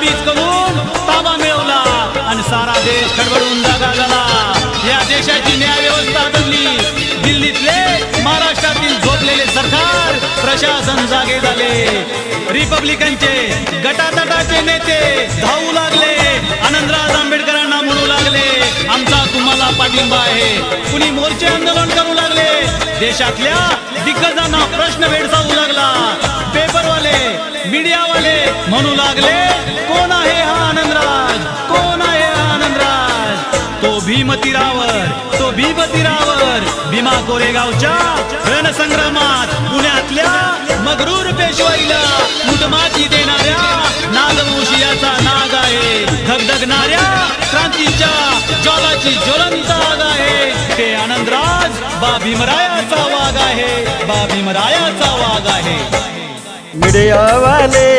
बीज करून ताबा मिळवला आणि सारा देश खडबडून जागा झाला। या देशाची न्याय व्यवस्था बनली। दिल्लीतले महाराष्ट्रातील झोपलेले सरकार प्रशासन जागे झाले। रिपब्लिकनचे गटातटाचे नेते धावू लागले, आनंदराज आंबेडकरांना म्हणू लागले आमचा तुम्हाला पाठिंबा आहे। कुणी मोर्चे आंदोलन करू लागले। देशातल्या दिग्गजांना प्रश्न भेडसावू लागला। पेपरवाले मीडियावाले म्हणू लागले कोण आहे हा आनंदराज, कोण आहे हा आनंदराज? तो भीमतीरावर भीमा कोरेगावच्या रणसंग्रामात पुण्यातल्या मगरूर पेशवाईला मुठमाती देणाऱ्या नागवंशीयाचा नाग आहे। धगधगणाऱ्या क्रांतीच्या ज्वालाची ज्वलंत आग आहे। ते आनंदराज बा भीमरायाचा वाघ आहे, बा भीमरायाचा वाघ आहे। मीडियावाले